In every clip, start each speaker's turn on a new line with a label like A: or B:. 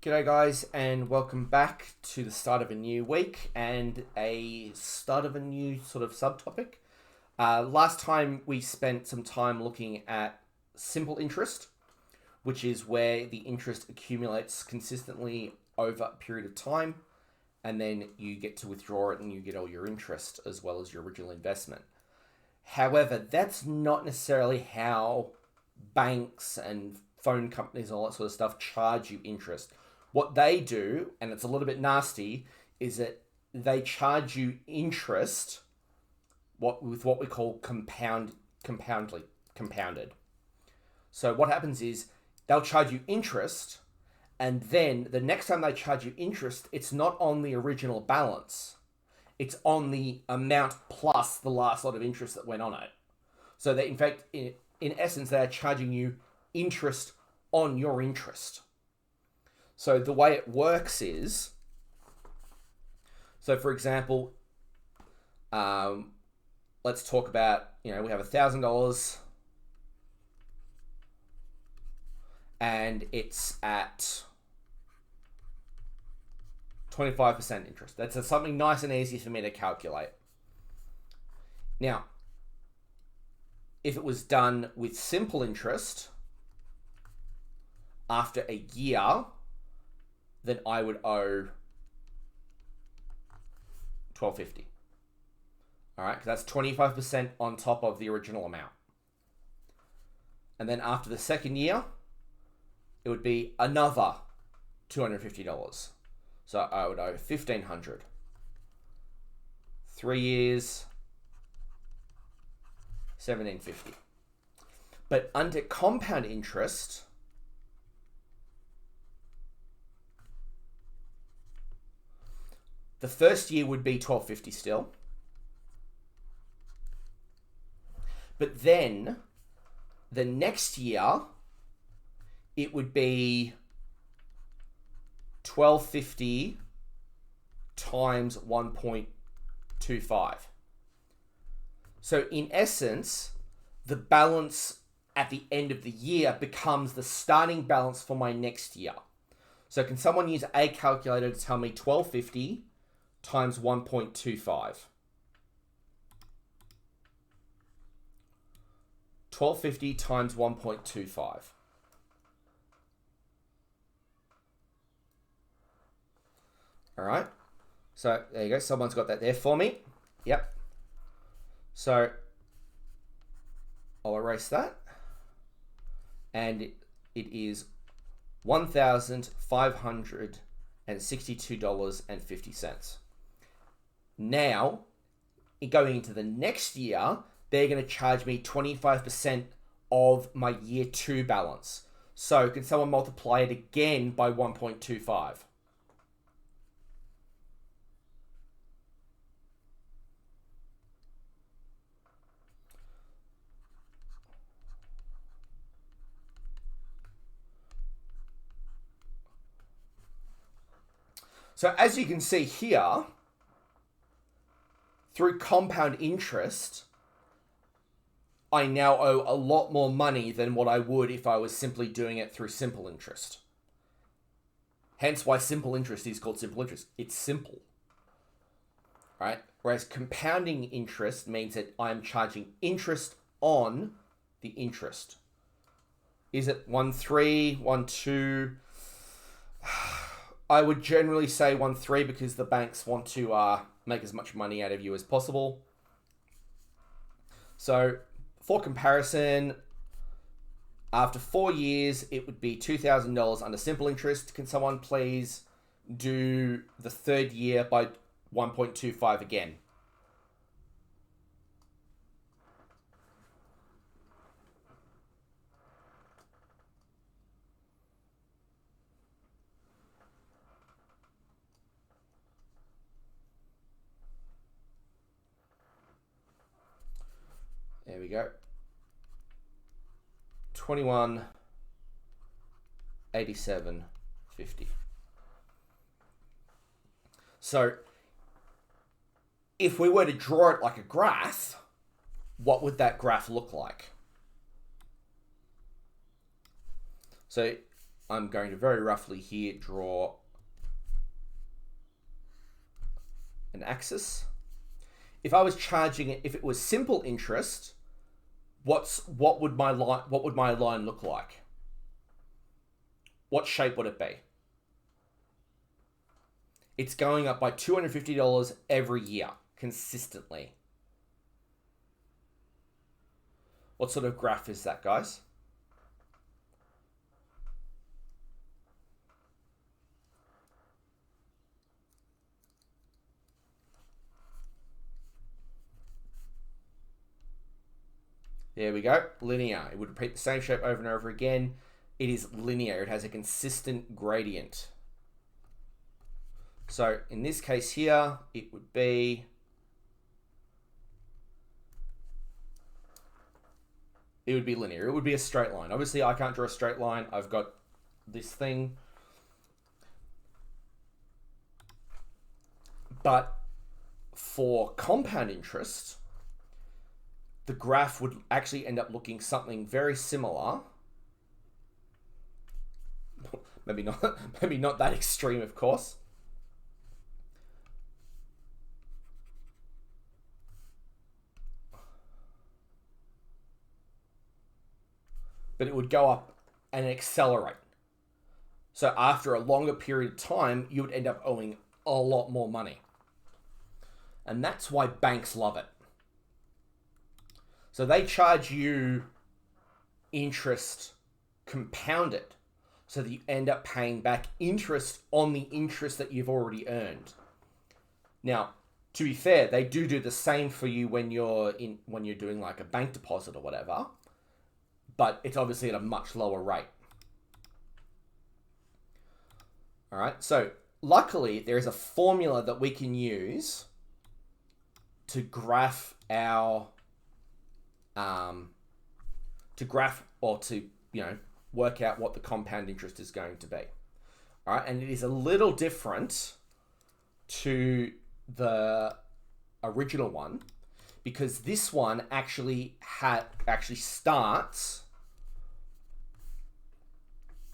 A: G'day guys, and welcome back to the start of a new week and a start of a new sort of subtopic. Last time we spent some time looking at simple interest, which is where the interest accumulates consistently over a period of time, and then you get to withdraw it and you get all your interest as well as your original investment. However, that's not necessarily how banks and phone companies and all that sort of stuff charge you interest. What they do, and it's a little bit nasty, is that they charge you interest with what we call compounded. So what happens is they'll charge you interest, and then the next time they charge you interest, it's not on the original balance. It's on the amount plus the last lot of interest that went on it. So that in fact, in essence, they are charging you interest on your interest. So the way it works is, so for example, let's talk about, we have $1,000 and it's at 25% interest. That's something nice and easy for me to calculate. Now, if it was done with simple interest, after a year, then I would owe $1,250. All right, because that's 25% on top of the original amount. And then after the second year, it would be another $250. So I would owe $1,500. 3 years, $1,750. But under compound interest, the first year would be $1,250 still. But then the next year, it would be $1,250 times 1.25. So in essence, the balance at the end of the year becomes the starting balance for my next year. So can someone use a calculator to tell me $1,250 times 1.25? $1,250 times 1.25. All right. So there you go. Someone's got that there for me. Yep. So I'll erase that. And it is $1,562.50. Now, going into the next year, they're going to charge me 25% of my year 2 balance. So can someone multiply it again by 1.25? So as you can see here, through compound interest, I now owe a lot more money than what I would if I was simply doing it through simple interest. Hence why simple interest is called simple interest. It's simple, right? Whereas compounding interest means that I'm charging interest on the interest. Is it 1.3, 1.2? I would generally say 1.3 because the banks want to make as much money out of you as possible. So for comparison, after 4 years, it would be $2,000 under simple interest. Can someone please do the third year by 1.25 again? There we go. 2187.50. So if we were to draw it like a graph, what would that graph look like? So I'm going to very roughly here draw an axis. If I was charging it, if it was simple interest, what would my line look like? What shape would it be? It's going up by $250 every year, consistently. What sort of graph is that, guys? There we go, linear. It would repeat the same shape over and over again. It is linear, it has a consistent gradient. So in this case here, it would be, linear. It would be a straight line. Obviously, I can't draw a straight line. I've got this thing. But for compound interest, the graph would actually end up looking something very similar. Maybe not that extreme, of course. But it would go up and accelerate. So after a longer period of time, you would end up owing a lot more money. And that's why banks love it. So they charge you interest compounded, so that you end up paying back interest on the interest that you've already earned. Now, to be fair, they do the same for you when you're doing like a bank deposit or whatever, but it's obviously at a much lower rate. All right, so luckily there is a formula that we can use to graph our work out what the compound interest is going to be. All right, and it is a little different to the original one, because this one actually starts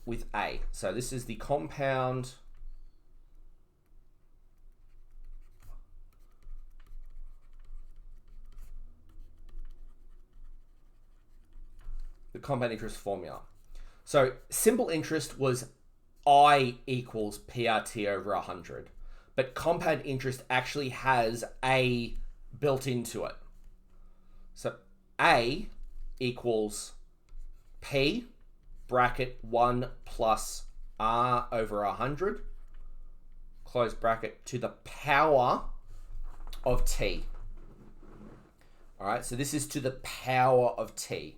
A: with A. So this is the compound interest formula. So simple interest was I equals PRT over 100, but compound interest actually has A built into it. So A equals P bracket 1 plus R over 100, close bracket, to the power of T. All right, so this is to the power of T.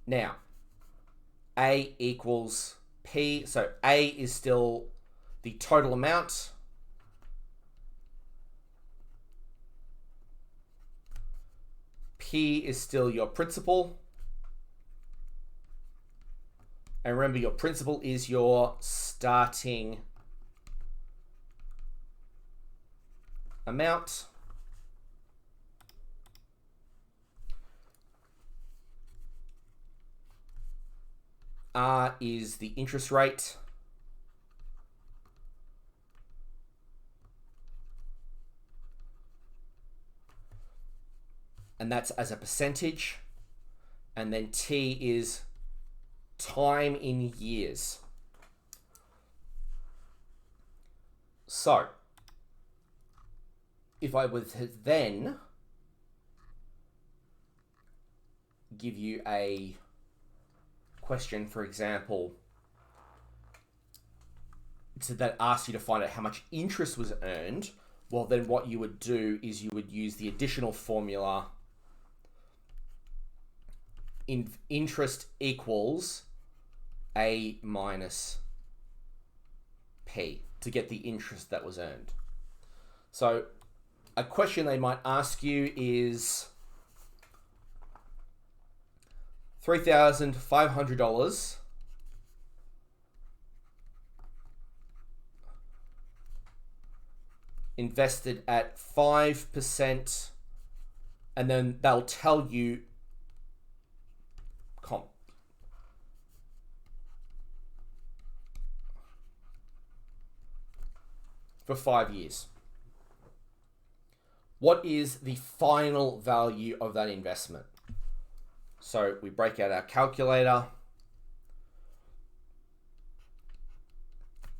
A: Now, A equals P, so A is still the total amount. P is still your principal. And remember, your principal is your starting amount. R is the interest rate. And that's as a percentage. And then T is time in years. So, if I was to then give you a question, for example, so that asks you to find out how much interest was earned, well, then what you would do is you would use the additional formula. Interest equals A minus P to get the interest that was earned. So a question they might ask you is $3,500 invested at 5%, and then they'll tell you for 5 years. What is the final value of that investment? So we break out our calculator.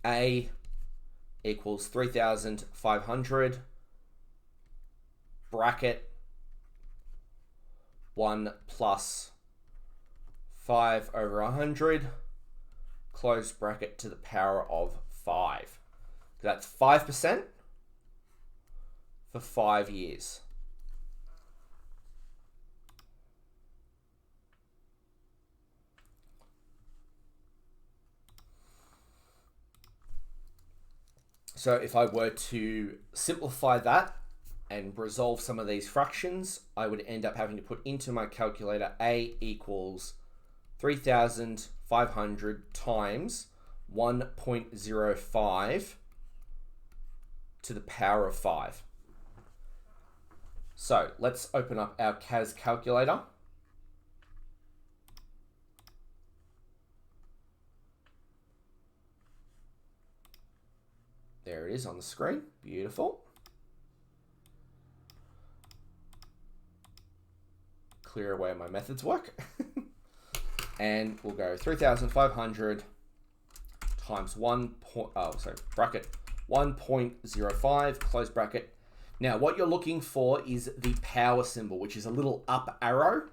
A: A equals 3,500, bracket 1 plus 5 over 100, close bracket to the power of 5. That's 5% for 5 years. So if I were to simplify that and resolve some of these fractions, I would end up having to put into my calculator A equals 3,500 times 1.05 to the power of 5. So let's open up our CAS calculator. There it is on the screen. Beautiful. Clear away my methods work. And we'll go 3,500 times bracket 1.05, close bracket. Now, what you're looking for is the power symbol, which is a little up arrow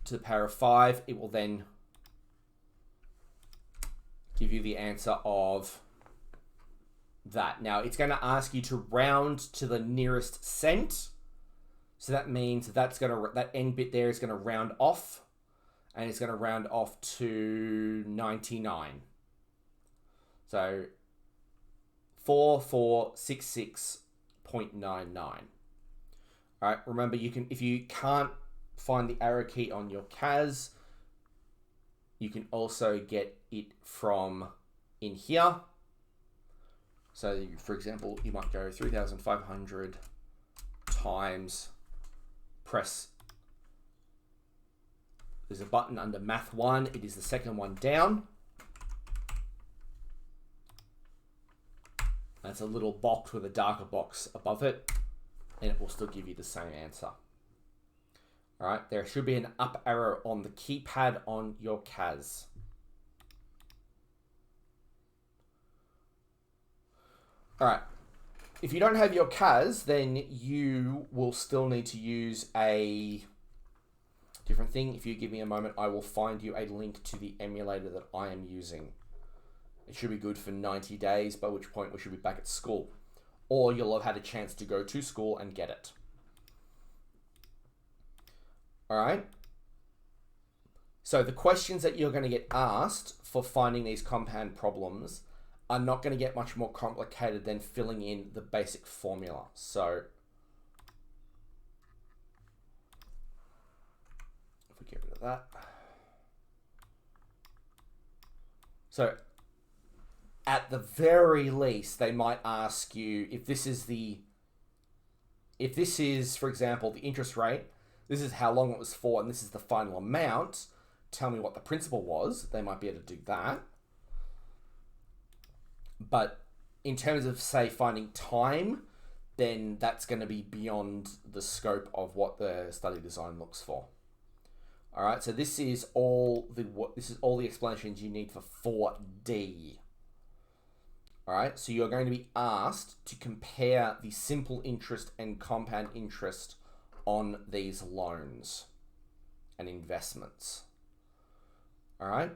A: to the power of 5. It will then give you the answer of that. Now, it's going to ask you to round to the nearest cent. So that means that end bit there is going to round off, and it's going to round off to 99. So 4466.99. All right, remember, you can, if you can't find the arrow key on your CAS, you can also get it from in here. So for example, you might go 3,500 times, press, there's a button under Math 1, it is the second one down. That's a little box with a darker box above it, and it will still give you the same answer. All right, there should be an up arrow on the keypad on your CAS. All right, if you don't have your CAS, then you will still need to use a different thing. If you give me a moment, I will find you a link to the emulator that I am using. It should be good for 90 days, by which point we should be back at school. Or you'll have had a chance to go to school and get it. All right. So the questions that you're going to get asked for finding these compound problems are not going to get much more complicated than filling in the basic formula. So if we get rid of that. So at the very least, they might ask you if this is, for example, the interest rate, this is how long it was for, and this is the final amount, tell me what the principal was. They might be able to do that. But in terms of, say, finding time, then that's going to be beyond the scope of what the study design looks for. All right, so this is all the explanations you need for 4D. All right, so you're going to be asked to compare the simple interest and compound interest on these loans and investments. All right,